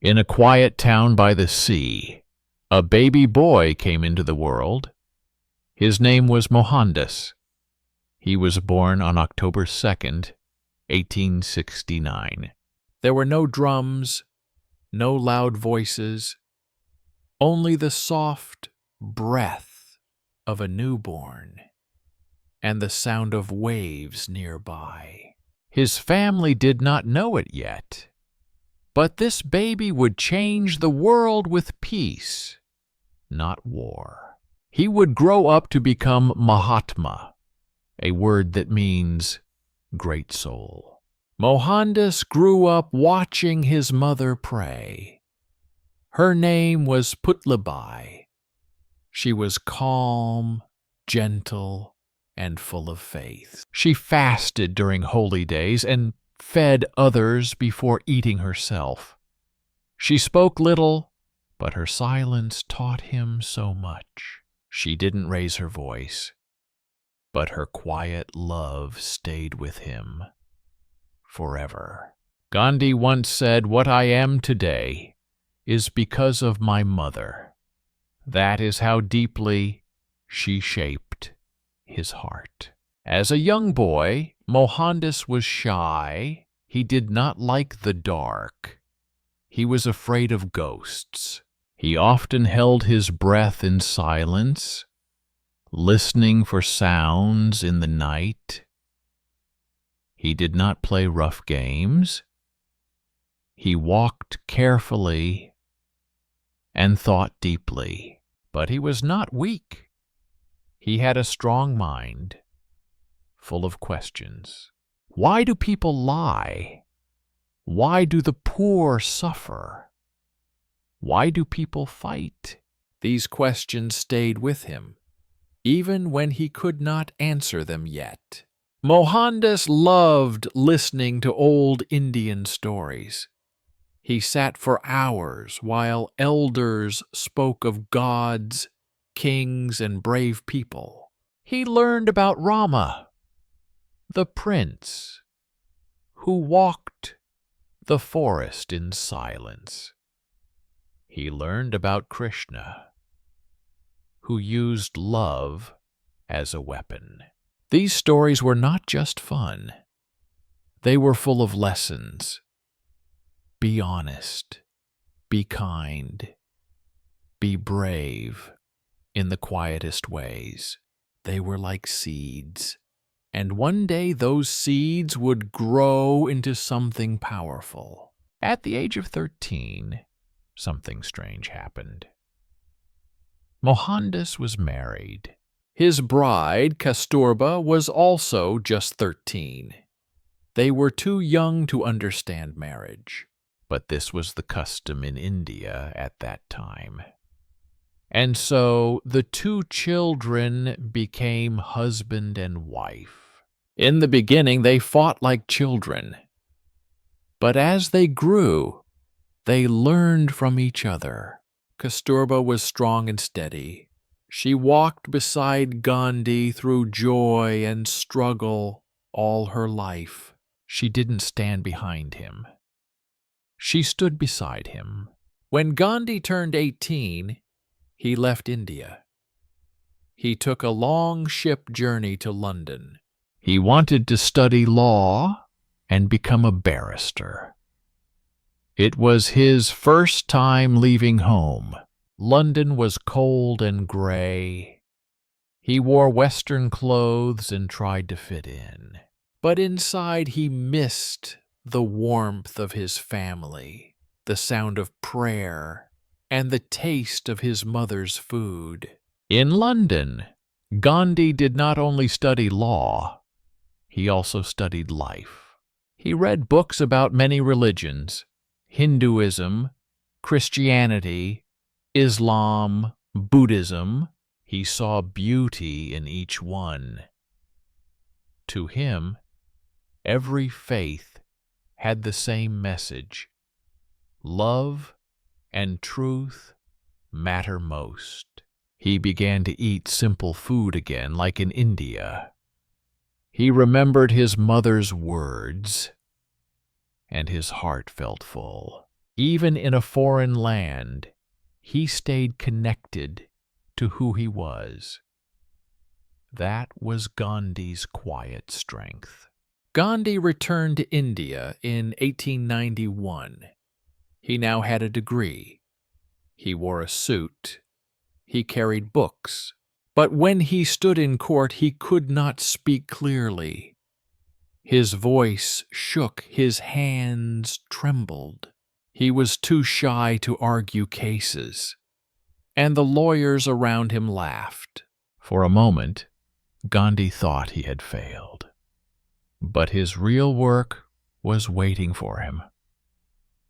In a quiet town by the sea, a baby boy came into the world. His name was Mohandas. He was born on October 2nd, 1869. There were no drums, no loud voices, only the soft breath of a newborn and the sound of waves nearby. His family did not know it yet, but this baby would change the world with peace, not war. He would grow up to become Mahatma, a word that means great soul. Mohandas grew up watching his mother pray. Her name was Putlabai. She was calm, gentle, and full of faith. She fasted during holy days and fed others before eating herself. She spoke little, but her silence taught him so much. She didn't raise her voice, but her quiet love stayed with him forever. Gandhi once said, "What I am today is because of my mother." That is how deeply she shaped his heart. As a young boy, Mohandas was shy. He did not like the dark. He was afraid of ghosts. He often held his breath in silence, listening for sounds in the night. He did not play rough games. He walked carefully and thought deeply. But he was not weak. He had a strong mind, full of questions. Why do people lie? Why do the poor suffer? Why do people fight? These questions stayed with him, even when he could not answer them yet. Mohandas loved listening to old Indian stories. He sat for hours while elders spoke of gods, kings, and brave people. He learned about Rama, the prince who walked the forest in silence. He learned about Krishna, who used love as a weapon. These stories were not just fun. They were full of lessons. Be honest, be kind, be brave in the quietest ways. They were like seeds, and one day those seeds would grow into something powerful. At the age of 13, something strange happened. Mohandas was married. His bride, Kasturba, was also just 13. They were too young to understand marriage, but this was the custom in India at that time. And so the two children became husband and wife. In the beginning, they fought like children, but as they grew, they learned from each other. Kasturba was strong and steady. She walked beside Gandhi through joy and struggle all her life. She didn't stand behind him. She stood beside him. When Gandhi turned 18, he left India. He took a long ship journey to London. He wanted to study law and become a barrister. It was his first time leaving home. London was cold and gray. He wore Western clothes and tried to fit in. But inside he missed the warmth of his family, the sound of prayer, and the taste of his mother's food. In London, Gandhi did not only study law, he also studied life. He read books about many religions: Hinduism, Christianity, Islam, Buddhism. He saw beauty in each one. To him, every faith had the same message: love and truth matter most. He began to eat simple food again, like in India. He remembered his mother's words, and his heart felt full. Even in a foreign land, he stayed connected to who he was. That was Gandhi's quiet strength. Gandhi returned to India in 1891. He now had a degree. He wore a suit. He carried books. But when he stood in court, he could not speak clearly. His voice shook, his hands trembled. He was too shy to argue cases, and the lawyers around him laughed. For a moment, Gandhi thought he had failed. But his real work was waiting for him,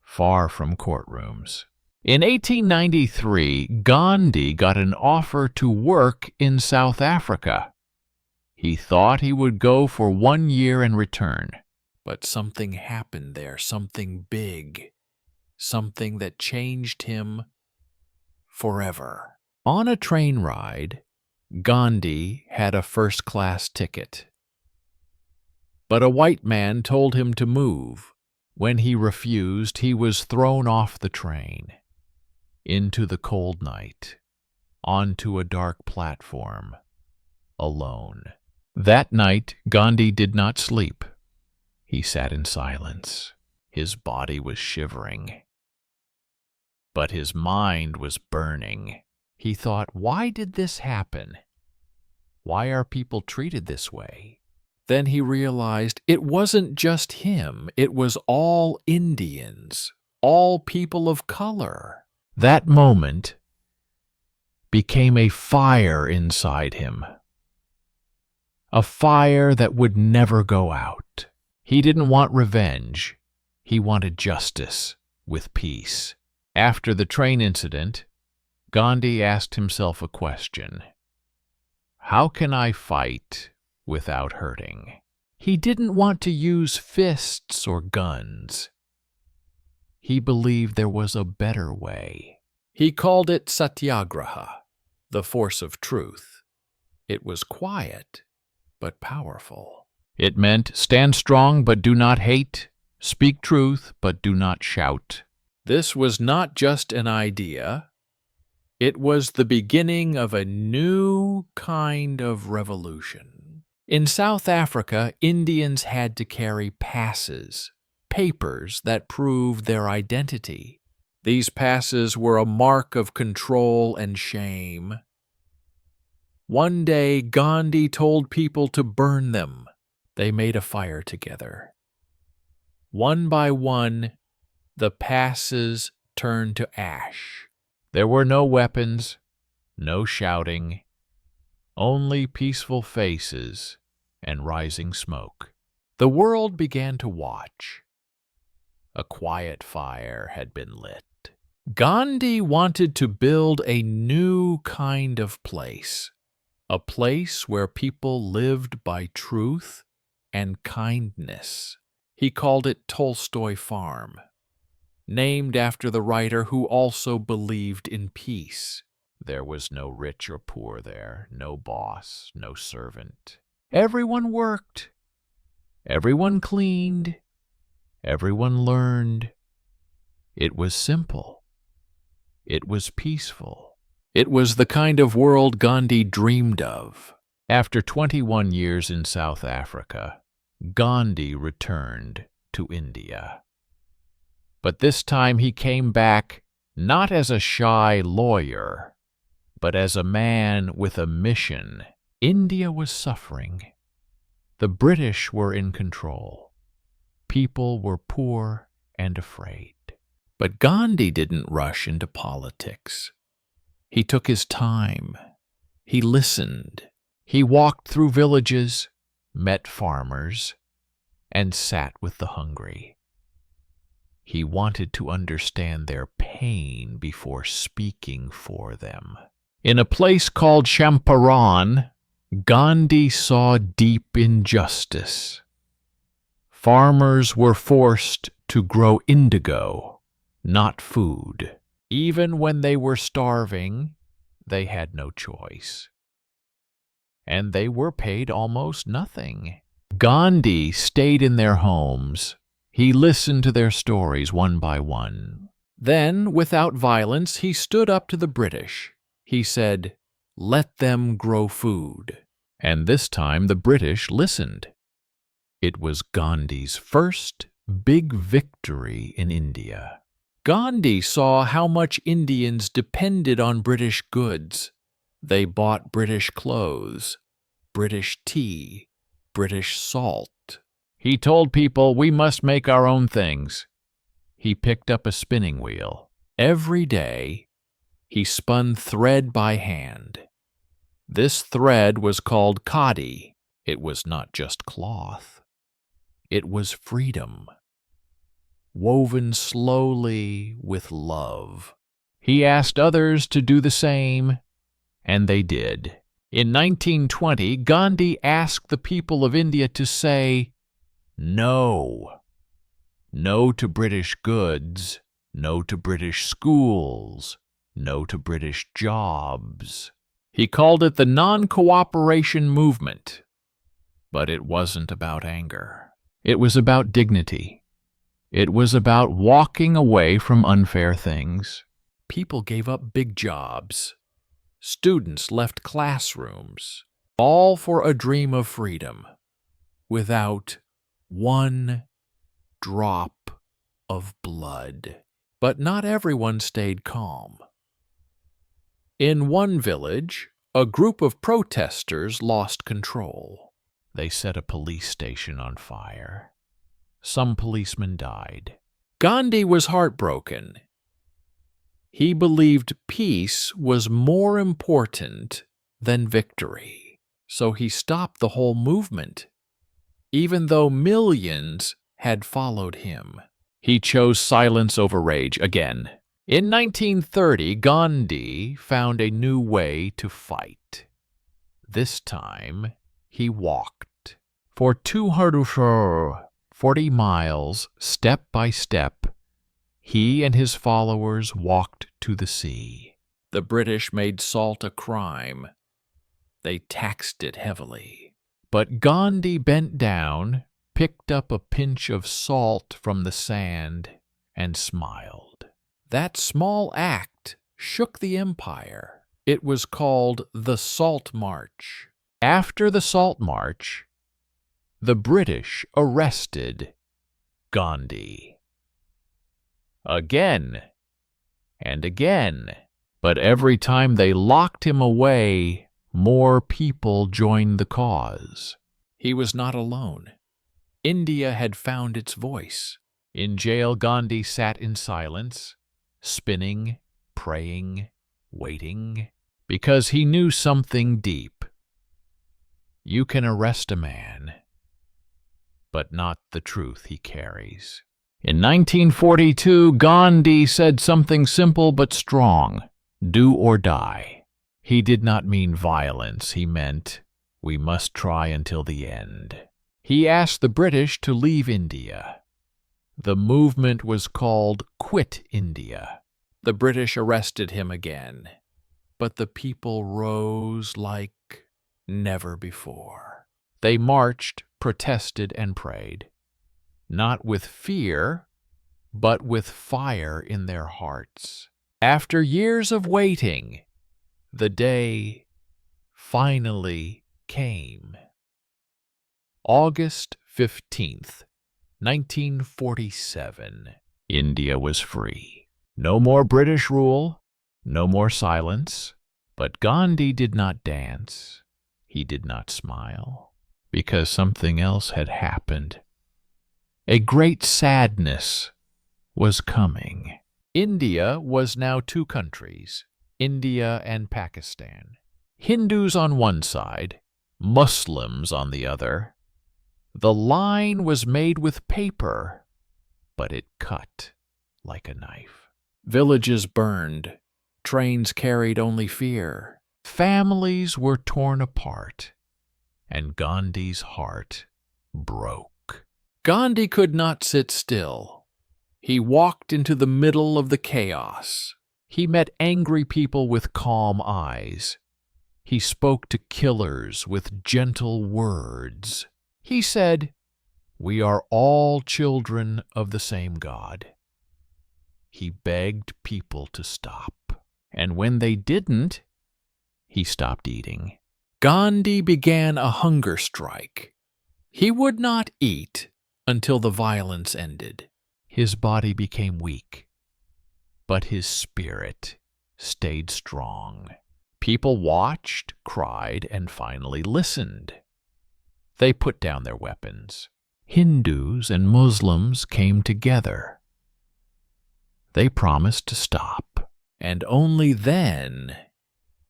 far from courtrooms. In 1893, Gandhi got an offer to work in South Africa. He thought he would go for 1 year and return. But something happened there, something big, something that changed him forever. On a train ride, Gandhi had a first-class ticket. But a white man told him to move. When he refused, he was thrown off the train, into the cold night, onto a dark platform, alone. That night, Gandhi did not sleep. He sat in silence. His body was shivering, but his mind was burning. He thought, why did this happen? Why are people treated this way? Then he realized it wasn't just him. It was all Indians, all people of color. That moment became a fire inside him, a fire that would never go out. He didn't want revenge. He wanted justice with peace. After the train incident, Gandhi asked himself a question. How can I fight without hurting? He didn't want to use fists or guns. He believed there was a better way. He called it satyagraha, the force of truth. It was quiet, but powerful. It meant stand strong but do not hate, speak truth but do not shout. This was not just an idea. It was the beginning of a new kind of revolution. In South Africa, Indians had to carry passes, papers that proved their identity. These passes were a mark of control and shame. One day, Gandhi told people to burn them. They made a fire together. One by one, the passes turned to ash. There were no weapons, no shouting, only peaceful faces and rising smoke. The world began to watch. A quiet fire had been lit. Gandhi wanted to build a new kind of place, a place where people lived by truth and kindness. He called it Tolstoy Farm, named after the writer who also believed in peace. There was no rich or poor there, no boss, no servant. Everyone worked. Everyone cleaned. Everyone learned. It was simple. It was peaceful. It was the kind of world Gandhi dreamed of. After 21 years in South Africa, Gandhi returned to India. But this time he came back not as a shy lawyer, but as a man with a mission. India was suffering. The British were in control. People were poor and afraid. But Gandhi didn't rush into politics. He took his time. He listened. He walked through villages, met farmers, and sat with the hungry. He wanted to understand their pain before speaking for them. In a place called Champaran, Gandhi saw deep injustice. Farmers were forced to grow indigo, not food. Even when they were starving, they had no choice. And they were paid almost nothing. Gandhi stayed in their homes. He listened to their stories one by one. Then, without violence, he stood up to the British. He said, "Let them grow food." And this time the British listened. It was Gandhi's first big victory in India. Gandhi saw how much Indians depended on British goods. They bought British clothes, British tea, British salt. He told people we must make our own things. He picked up a spinning wheel. Every day, he spun thread by hand. This thread was called khadi. It was not just cloth. It was freedom, woven slowly with love. He asked others to do the same, and they did. In 1920, Gandhi asked the people of India to say, "No. No to British goods, no to British schools, no to British jobs." He called it the non-cooperation movement. But it wasn't about anger. It was about dignity. It was about walking away from unfair things. People gave up big jobs. Students left classrooms, all for a dream of freedom, without one drop of blood. But not everyone stayed calm. In one village, a group of protesters lost control. They set a police station on fire. Some policemen died. Gandhi was heartbroken. He believed peace was more important than victory. So he stopped the whole movement, even though millions had followed him. He chose silence over rage again. In 1930, Gandhi found a new way to fight. This time, he walked. For 240 miles, step by step, he and his followers walked to the sea. The British made salt a crime. They taxed it heavily. But Gandhi bent down, picked up a pinch of salt from the sand, and smiled. That small act shook the empire. It was called the Salt March. After the Salt March, the British arrested Gandhi. Again and again. But every time they locked him away, more people joined the cause. He was not alone. India had found its voice. In jail, Gandhi sat in silence, spinning, praying, waiting, because he knew something deep. You can arrest a man, but not the truth he carries. In 1942, Gandhi said something simple but strong: do or die. He did not mean violence. He meant we must try until the end. He asked the British to leave India. The movement was called Quit India. The British arrested him again, but the people rose like never before. They marched, protested, and prayed, not with fear, but with fire in their hearts. After years of waiting, the day finally came. August 15th, 1947. India was free. No more British rule, no more silence. But Gandhi did not dance. He did not smile, because something else had happened. A great sadness was coming. India was now two countries, India and Pakistan. Hindus on one side, Muslims on the other. The line was made with paper, but it cut like a knife. Villages burned. Trains carried only fear. Families were torn apart, and Gandhi's heart broke. Gandhi could not sit still. He walked into the middle of the chaos. He met angry people with calm eyes. He spoke to killers with gentle words. He said, "We are all children of the same God." he begged people to stop. And when they didn't, he stopped eating. Gandhi began a hunger strike. He would not eat until the violence ended. His body became weak, but his spirit stayed strong. People watched, cried, and finally listened. They put down their weapons. Hindus and Muslims came together. They promised to stop, and only then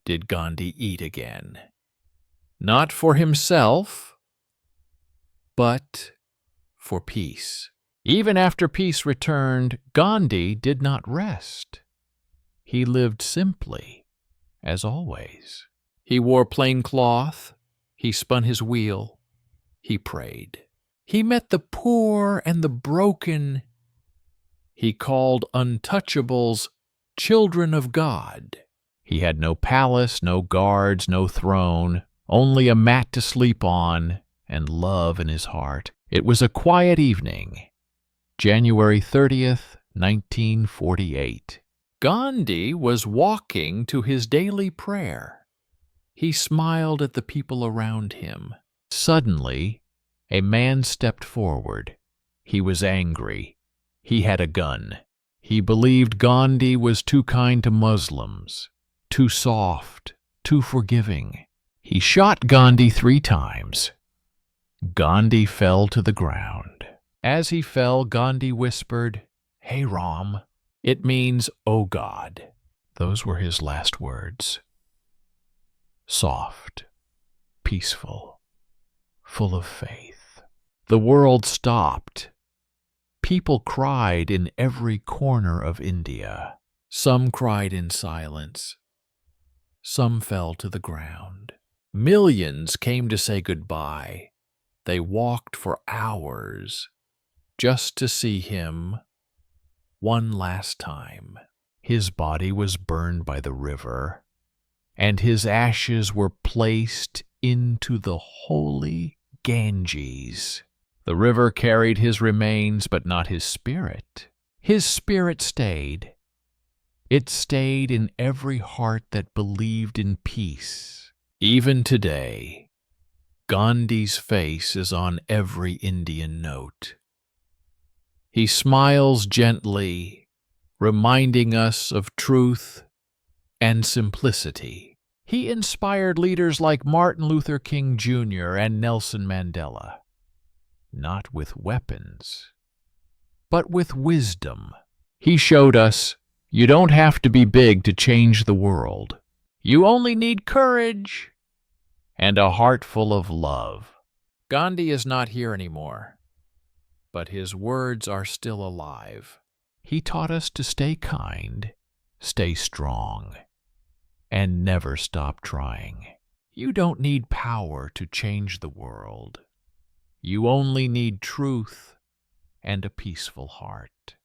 did Gandhi eat again. Not for himself, but for peace. Even after peace returned, Gandhi did not rest. He lived simply, as always. He wore plain cloth, he spun his wheel, he prayed. He met the poor and the broken. He called untouchables children of God. He had no palace, no guards, no throne, only a mat to sleep on and love in his heart. It was a quiet evening, January 30th, 1948. Gandhi was walking to his daily prayer. He smiled at the people around him. Suddenly, a man stepped forward. He was angry. He had a gun. He believed Gandhi was too kind to Muslims, too soft, too forgiving. He shot Gandhi 3 times. Gandhi fell to the ground. As he fell, Gandhi whispered, "Hey, Ram." It means, "Oh God." Those were his last words. Soft, peaceful, full of faith. The world stopped. People cried in every corner of India. Some cried in silence. Some fell to the ground. Millions came to say goodbye. They walked for hours just to see him one last time. His body was burned by the river, and his ashes were placed into the holy Ganges. The river carried his remains, but not his spirit. His spirit stayed. It stayed in every heart that believed in peace. Even today, Gandhi's face is on every Indian note. He smiles gently, reminding us of truth and simplicity. He inspired leaders like Martin Luther King Jr. and Nelson Mandela, not with weapons, but with wisdom. He showed us, you don't have to be big to change the world. You only need courage and a heart full of love. Gandhi is not here anymore, but his words are still alive. He taught us to stay kind, stay strong, and never stop trying. You don't need power to change the world. You only need truth and a peaceful heart.